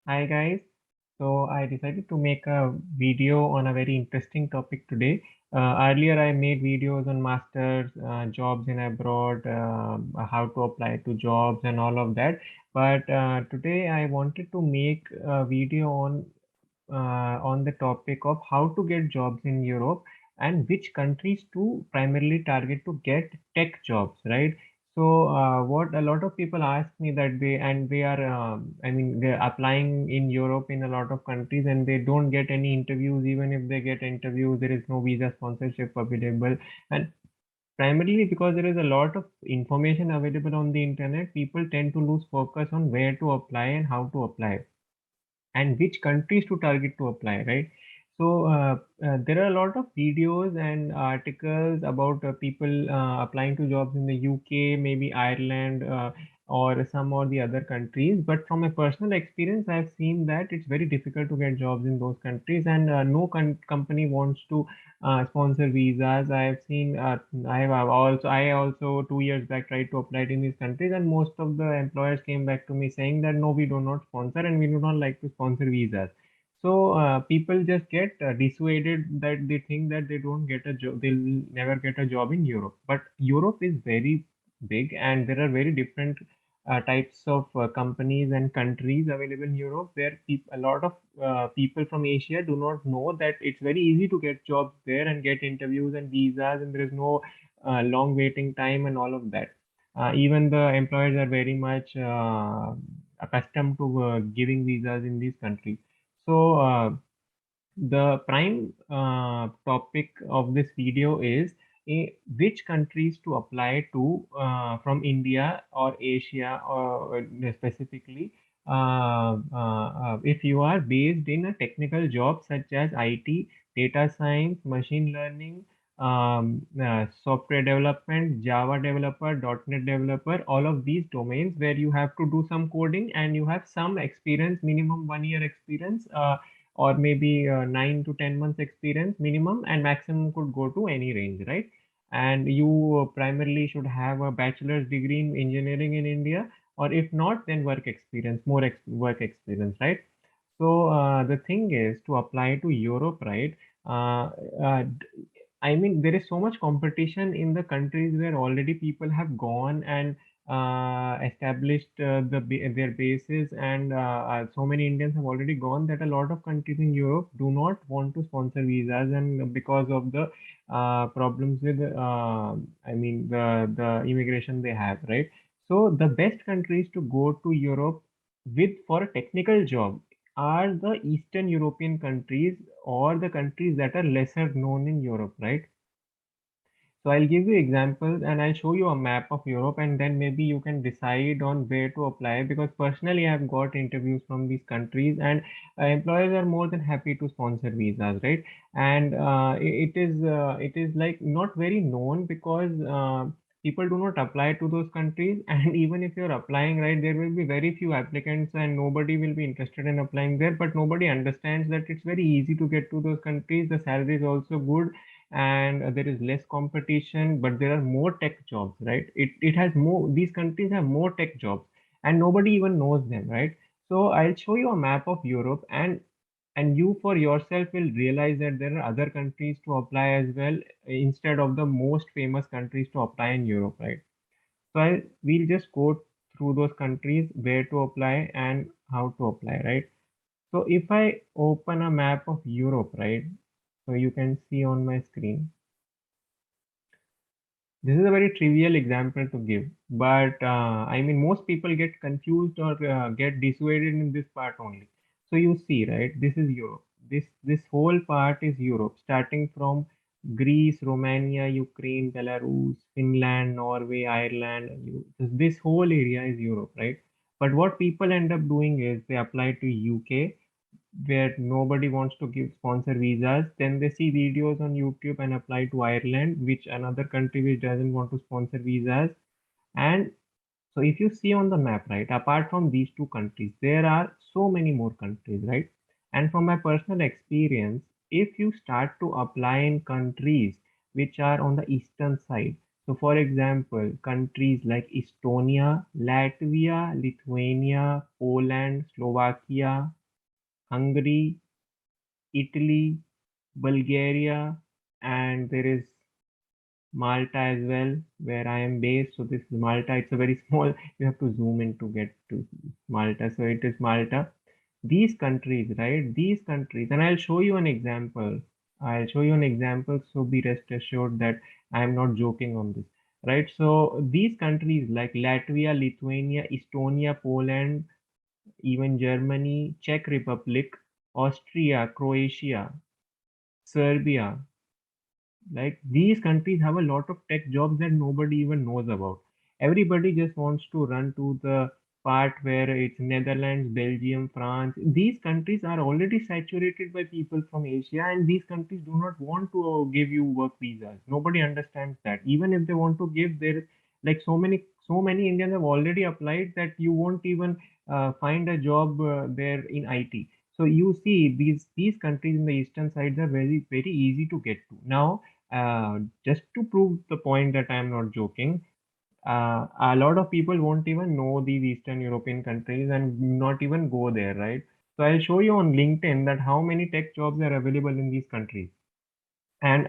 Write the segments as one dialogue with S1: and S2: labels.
S1: Hi guys. So I decided to make a video on a very interesting topic today. Earlier I made videos on masters, jobs in abroad, how to apply to jobs and all of that. But today I wanted to make a video on the topic of how to get jobs in Europe and which countries to primarily target to get tech jobs, right? So, what a lot of people ask me that they are, I mean, they're applying in Europe in a lot of countries and they don't get any interviews. Even if they get interviews, there is no visa sponsorship available. And primarily because there is a lot of information available on the internet, people tend to lose focus on where to apply and how to apply and which countries to target to apply, right? So there are a lot of videos and articles about people applying to jobs in the UK, maybe Ireland, or some or the other countries. But from a personal experience, I've seen that it's very difficult to get jobs in those countries, and no company wants to sponsor visas. I also 2 years back tried to apply in these countries, and most of the employers came back to me saying that no, we do not sponsor and we do not like to sponsor visas. So people just get dissuaded that they think that they don't get a job, they'll never get a job in Europe. But Europe is very big, and there are very different types of companies and countries available in Europe where a lot of people from Asia do not know that it's very easy to get jobs there and get interviews and visas, and there is no long waiting time and all of that. Even the employers are very much accustomed to giving visas in these countries. So, the prime topic of this video is which countries to apply to from India or Asia or specifically if you are based in a technical job such as IT, data science, machine learning, software development, Java developer, .NET developer, all of these domains where you have to do some coding and you have some experience, minimum 1 year experience. Or maybe 9 to 10 months experience minimum, and maximum could go to any range, right? And you primarily should have a bachelor's degree in engineering in India, or if not, then work experience, more work experience, right? So the thing is to apply to Europe, right? Uh, uh, I mean, there is so much competition in the countries where already people have gone and established their bases, and so many Indians have already gone that a lot of countries in Europe do not want to sponsor visas, and because of the problems with, I mean, the immigration they have, right? So the best countries to go to Europe with for a technical job are the Eastern European countries or the countries that are lesser known in Europe, right? So I'll give you examples and I'll show you a map of Europe, and then maybe you can decide on where to apply, because personally I've got interviews from these countries, and employers are more than happy to sponsor visas, right? And it is like not very known because people do not apply to those countries and even if you're applying, right, there will be very few applicants and nobody will be interested in applying there, but nobody understands that it's very easy to get to those countries. The salary is also good, and there is less competition, but there are more tech jobs, right? It has more, these countries have more tech jobs and nobody even knows them, right? So I'll show you a map of Europe, and you for yourself will realize that there are other countries to apply as well instead of the most famous countries to apply in Europe, right? So we'll just go through those countries, where to apply and how to apply, right? So if I open a map of Europe, right, so you can see on my screen. This is a very trivial example to give, but I mean, most people get confused or get dissuaded in this part only. So you see, right? This is Europe. This whole part is Europe, starting from Greece, Romania, Ukraine, Belarus, Finland, Norway, Ireland. This whole area is Europe, right? But what people end up doing is they apply to UK, where nobody wants to give sponsor visas. Then they see videos on YouTube and apply to Ireland, which another country which doesn't want to sponsor visas. And so if you see on the map, right, apart from these two countries, there are so many more countries, right? And from my personal experience, if you start to apply in countries which are on the eastern side, So, for example, countries like Estonia, Latvia, Lithuania, Poland, Slovakia, Hungary, Italy, Bulgaria, and there is Malta as well, where I am based. So this is Malta. It's a very small, you have to zoom in to get to Malta. So it is Malta. These countries, right? These countries, and I'll show you an example. I'll show you an example. So be rest assured that I am not joking on this, right? So these countries like Latvia, Lithuania, Estonia, Poland, even Germany, Czech Republic, Austria, Croatia, Serbia, like these countries have a lot of tech jobs that nobody even knows about. Everybody just wants to run to the part where it's Netherlands, Belgium, France. These countries are already saturated by people from Asia, and these countries do not want to give you work visas. Nobody understands that. Even if they want to give, there like so many Indians have already applied that you won't even find a job there in IT. So you see, these countries in the eastern sides are very easy to get to. Now just to prove the point that I'm not joking, a lot of people won't even know these Eastern European countries and not even go there, right? So I'll show you on LinkedIn that how many tech jobs are available in these countries. And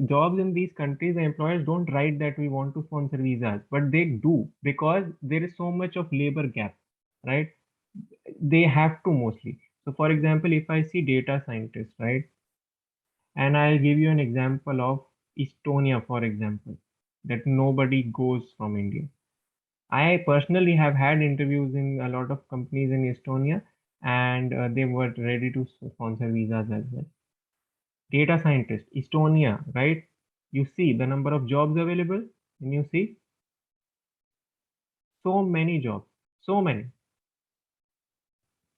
S1: jobs in these countries, the employers don't write that we want to sponsor visas, but they do because there is so much of labor gap, right? They have to mostly. So, for example, if I see data scientists, right? And I'll give you an example of Estonia, for example, that nobody goes from India. I personally have had interviews in a lot of companies in Estonia, and they were ready to sponsor visas as well. Data scientist, Estonia, right? You see the number of jobs available, and you see so many jobs, so many,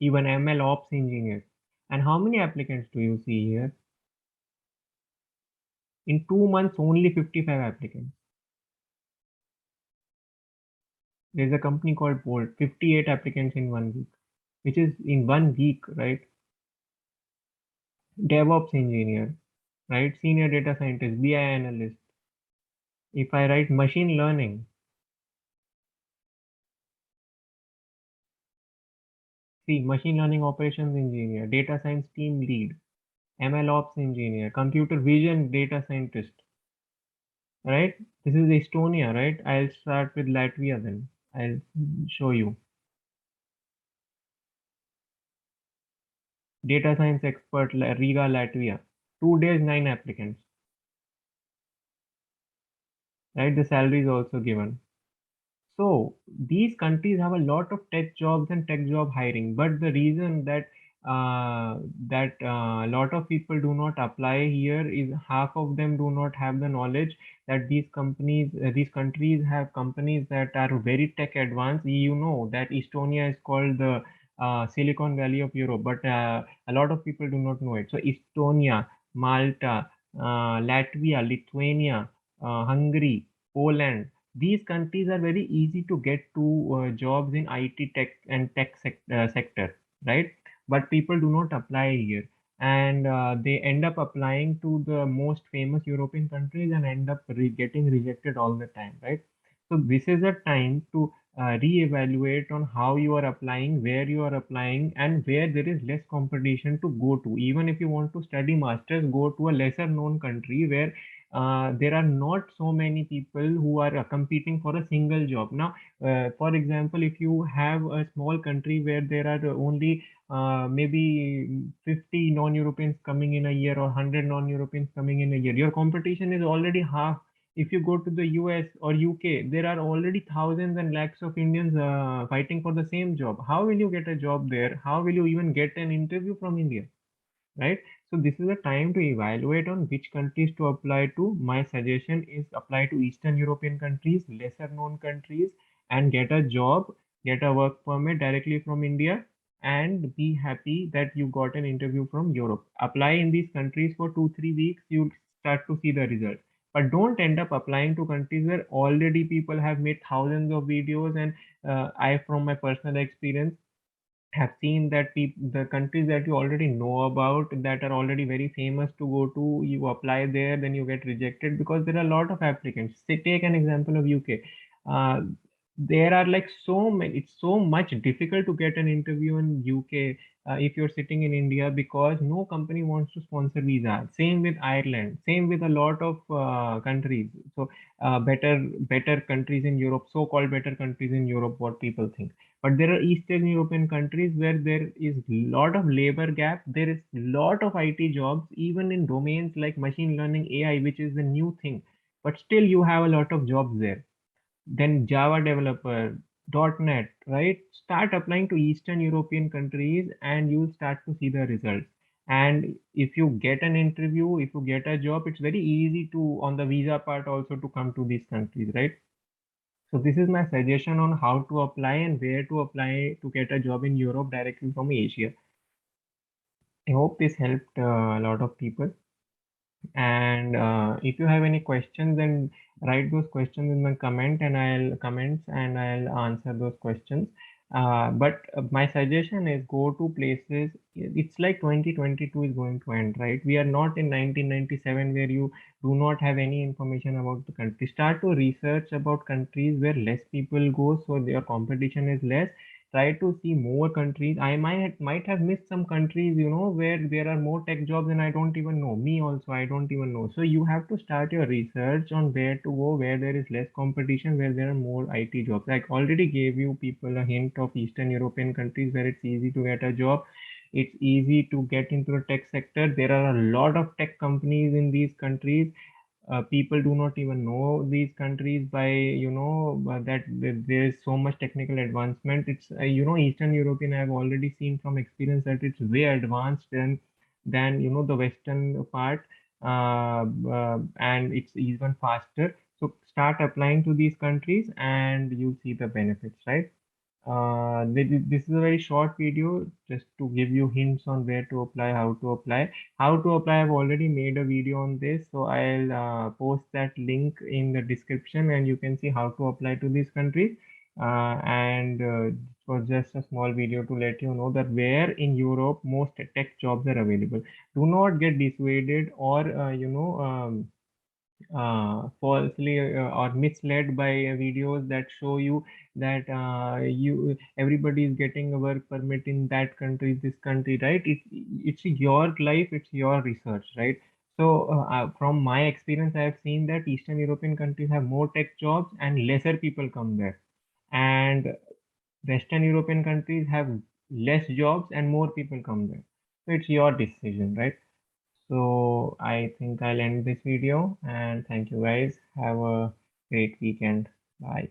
S1: even ML ops engineers. And how many applicants do you see here? In 2 months, only 55 applicants. There's a company called Bolt, 58 applicants in 1 week, which is in 1 week, right? DevOps engineer, right? Senior data scientist, BI analyst. If I write machine learning, see machine learning operations engineer, data science team lead, ML ops engineer, computer vision data scientist, right? This is Estonia, right? I'll start with Latvia then. I'll show you. Data science expert, Riga, Latvia. 2 days, 9 applicants, right? The salary is also given. So these countries have a lot of tech jobs and tech job hiring, but the reason that a lot of people do not apply here is half of them do not have the knowledge that these countries have companies that are very tech advanced. You know that Estonia is called the Silicon Valley of Europe, but a lot of people do not know it. So Estonia, Malta, Latvia, Lithuania, Hungary, Poland, these countries are very easy to get to jobs in IT tech and sector, right? But people do not apply here, and they end up applying to the most famous European countries and end up getting rejected all the time, right? So this is a time to reevaluate on how you are applying, where you are applying, and where there is less competition to go to. Even if you want to study masters, go to a lesser known country where there are not so many people who are competing for a single job. Now, for example, if you have a small country where there are only maybe 50 non-Europeans coming in a year or 100 non-Europeans coming in a year, your competition is already half. If you go to the US or UK, there are already thousands and lakhs of Indians fighting for the same job. How will you get a job there? How will you even get an interview from India? Right? So this is a time to evaluate on which countries to apply to. My suggestion is apply to Eastern European countries, lesser known countries, and get a job, get a work permit directly from India, and be happy that you got an interview from Europe. Apply in these countries for 2 3 weeks, you'll start to see the result. But don't end up applying to countries where already people have made thousands of videos. And I, from my personal experience, have seen that the countries that you already know about, that are already very famous to go to, you apply there, then you get rejected because there are a lot of applicants. Say, take an example of UK. Uh, there are like so many, it's so much difficult to get an interview in UK if you're sitting in India, because no company wants to sponsor visa. Same with Ireland, same with a lot of countries. So better countries in Europe, so-called better countries in Europe, what people think. But there are Eastern European countries where there is lot of labor gap. There is lot of IT jobs, even in domains like machine learning, AI, which is the new thing. But still, you have a lot of jobs there. Then Java developer, .NET, right? Start applying to Eastern European countries, and you'll start to see the results. And if you get an interview, if you get a job, it's very easy to, on the visa part also, to come to these countries, right? So this is my suggestion on how to apply and where to apply to get a job in Europe directly from Asia. I hope this helped a lot of people. And if you have any questions, then write those questions in the comments and I'll answer those questions. But my suggestion is go to places. It's like 2022 is going to end, right? We are not in 1997 where you do not have any information about the country. Start to research about countries where less people go, so their competition is less. Try to see more countries. I might have missed some countries, where there are more tech jobs and I don't even know. Me also, I don't even know. So you have to start your research on where to go, where there is less competition, where there are more IT jobs. I already gave you people a hint of Eastern European countries where it's easy to get a job. It's easy to get into the tech sector. There are a lot of tech companies in these countries. People do not even know these countries by that there is so much technical advancement. It's Eastern European, I've already seen from experience that it's way advanced than the Western part. And it's even faster. So start applying to these countries and you'll see the benefits, right? This is a very short video just to give you hints on where to apply, how to apply. How to apply, I've already made a video on this, so I'll post that link in the description and you can see how to apply to these countries. And it was just a small video to let you know that where in Europe most tech jobs are available. Do not get dissuaded or falsely or misled by videos that show you that you everybody is getting a work permit in that country, this country, right? It's your life, it's your research, right? So from my experience, I have seen that Eastern European countries have more tech jobs and lesser people come there, and Western European countries have less jobs and more people come there. So it's your decision, right? So I think I'll end this video and thank you guys. Have a great weekend. Bye.